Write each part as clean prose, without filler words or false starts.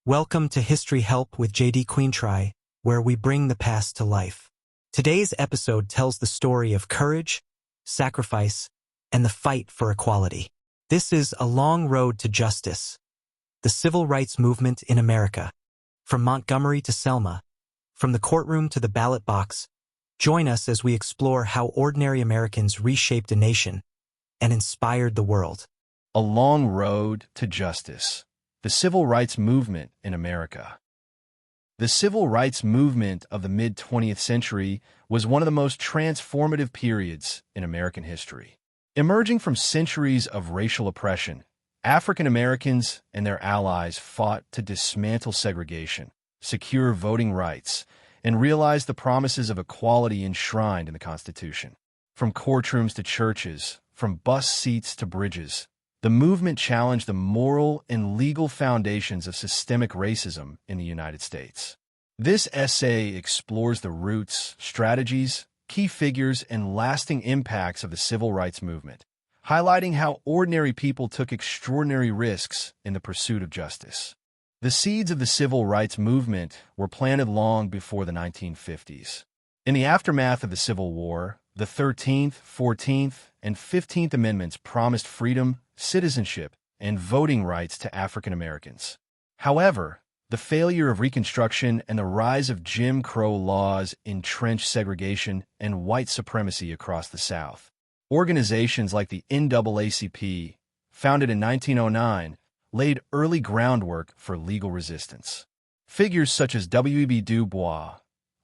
Welcome to History Help with JD Queentry, where we bring the past to life. Today's episode tells the story of courage, sacrifice, and the fight for equality. This is a long road to justice, the civil rights movement in America. From Montgomery to Selma, from the courtroom to the ballot box, join us as we explore how ordinary Americans reshaped a nation and inspired the world. A long road to justice. The civil rights movement in America. The civil rights movement of the mid-20th century was one of the most transformative periods in American history. Emerging from centuries of racial oppression, African Americans and their allies fought to dismantle segregation, secure voting rights, and realize the promises of equality enshrined in the Constitution. From courtrooms to churches, from bus seats to bridges, the movement challenged the moral and legal foundations of systemic racism in the United States. This essay explores the roots, strategies, key figures, and lasting impacts of the civil rights movement, highlighting how ordinary people took extraordinary risks in the pursuit of justice. The seeds of the civil rights movement were planted long before the 1950s. In the aftermath of the Civil War, the 13th, 14th, and 15th Amendments promised freedom, citizenship, and voting rights to African Americans. However, the failure of Reconstruction and the rise of Jim Crow laws entrenched segregation and white supremacy across the South. Organizations like the NAACP, founded in 1909, laid early groundwork for legal resistance. Figures such as W.E.B. Du Bois,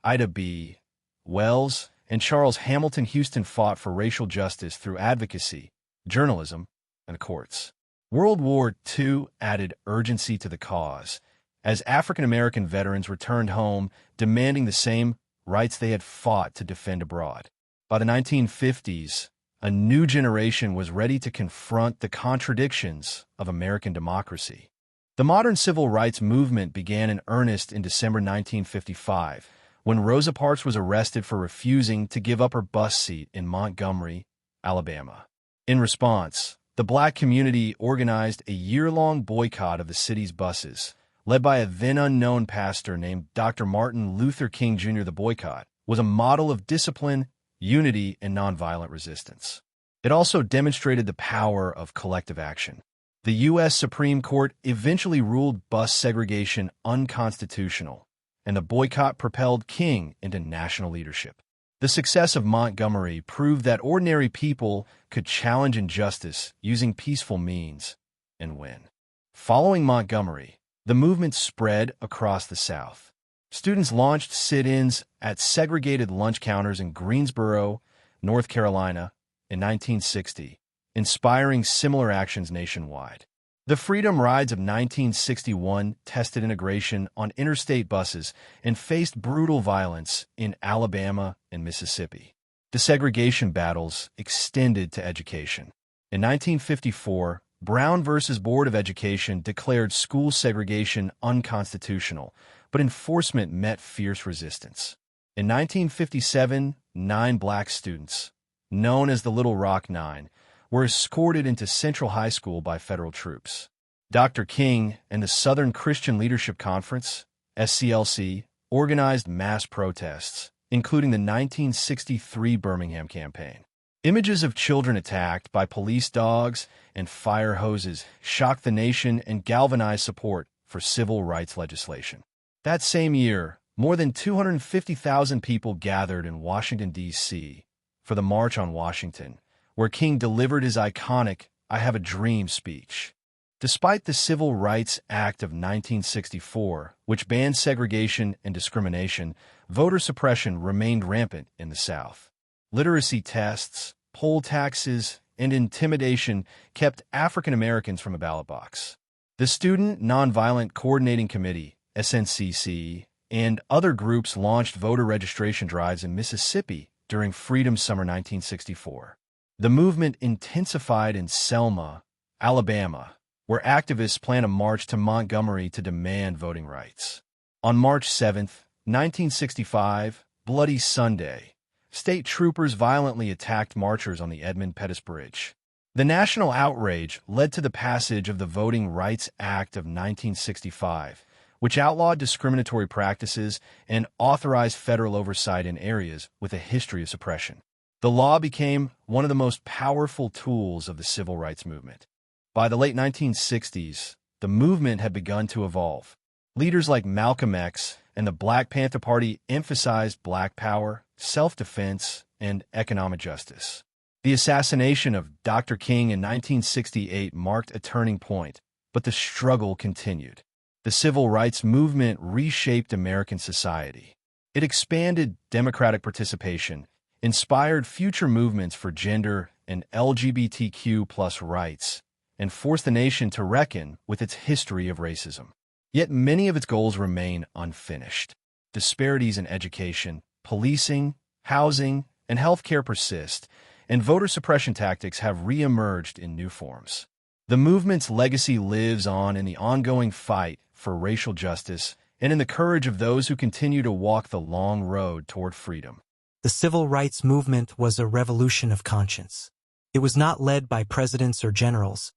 Ida B. Wells, and Charles Hamilton Houston fought for racial justice through advocacy, journalism, and the courts. World War II added urgency to the cause, as African American veterans returned home demanding the same rights they had fought to defend abroad. By the 1950s, a new generation was ready to confront the contradictions of American democracy. The modern civil rights movement began in earnest in December 1955, when Rosa Parks was arrested for refusing to give up her bus seat in Montgomery, Alabama. In response, the Black community organized a year-long boycott of the city's buses, led by a then-unknown pastor named Dr. Martin Luther King Jr. The boycott was a model of discipline, unity, and nonviolent resistance. It also demonstrated the power of collective action. The U.S. Supreme Court eventually ruled bus segregation unconstitutional, and the boycott propelled King into national leadership. The success of Montgomery proved that ordinary people could challenge injustice using peaceful means and win. Following Montgomery, the movement spread across the South. Students launched sit-ins at segregated lunch counters in Greensboro, North Carolina, in 1960, inspiring similar actions nationwide. The Freedom Rides of 1961 tested integration on interstate buses and faced brutal violence in Alabama and Mississippi. The segregation battles extended to education. In 1954, Brown v. Board of Education declared school segregation unconstitutional, but enforcement met fierce resistance. In 1957, 9 black students, known as the Little Rock Nine, were escorted into Central High School by federal troops. Dr. King and the Southern Christian Leadership Conference, SCLC, organized mass protests, including the 1963 Birmingham campaign. Images of children attacked by police dogs and fire hoses shocked the nation and galvanized support for civil rights legislation. That same year, more than 250,000 people gathered in Washington, D.C. for the March on Washington, where King delivered his iconic "I Have a Dream" speech. Despite the Civil Rights Act of 1964, which banned segregation and discrimination, voter suppression remained rampant in the South. Literacy tests, poll taxes, and intimidation kept African Americans from a ballot box. The Student Nonviolent Coordinating Committee, SNCC, and other groups launched voter registration drives in Mississippi during Freedom Summer 1964. The movement intensified in Selma, Alabama, where activists planned a march to Montgomery to demand voting rights. On March 7, 1965, Bloody Sunday, state troopers violently attacked marchers on the Edmund Pettus Bridge. The national outrage led to the passage of the Voting Rights Act of 1965, which outlawed discriminatory practices and authorized federal oversight in areas with a history of suppression. The law became one of the most powerful tools of the civil rights movement. By the late 1960s, the movement had begun to evolve. Leaders like Malcolm X and the Black Panther Party emphasized black power, self-defense, and economic justice. The assassination of Dr. King in 1968 marked a turning point, but the struggle continued. The civil rights movement reshaped American society. It expanded democratic participation, inspired future movements for gender and LGBTQ+ rights, and forced the nation to reckon with its history of racism. Yet many of its goals remain unfinished. Disparities in education, policing, housing, and healthcare persist, and voter suppression tactics have re-emerged in new forms. The movement's legacy lives on in the ongoing fight for racial justice and in the courage of those who continue to walk the long road toward freedom. The civil rights movement was a revolution of conscience. It was not led by presidents or generals,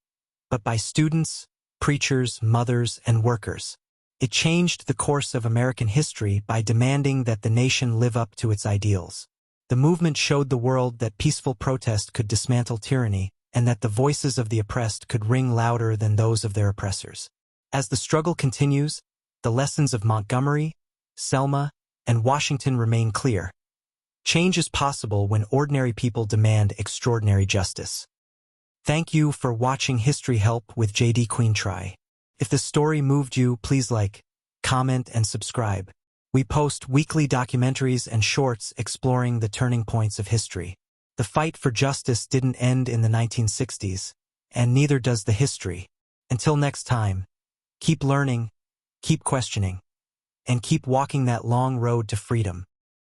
but by students, preachers, mothers, and workers. It changed the course of American history by demanding that the nation live up to its ideals. The movement showed the world that peaceful protest could dismantle tyranny and that the voices of the oppressed could ring louder than those of their oppressors. As the struggle continues, the lessons of Montgomery, Selma, and Washington remain clear. Change is possible when ordinary people demand extraordinary justice. Thank you for watching History Help with JD Queentry. If the story moved you, please like, comment, and subscribe. We post weekly documentaries and shorts exploring the turning points of history. The fight for justice didn't end in the 1960s, and neither does the history. Until next time, keep learning, keep questioning, and keep walking that long road to freedom.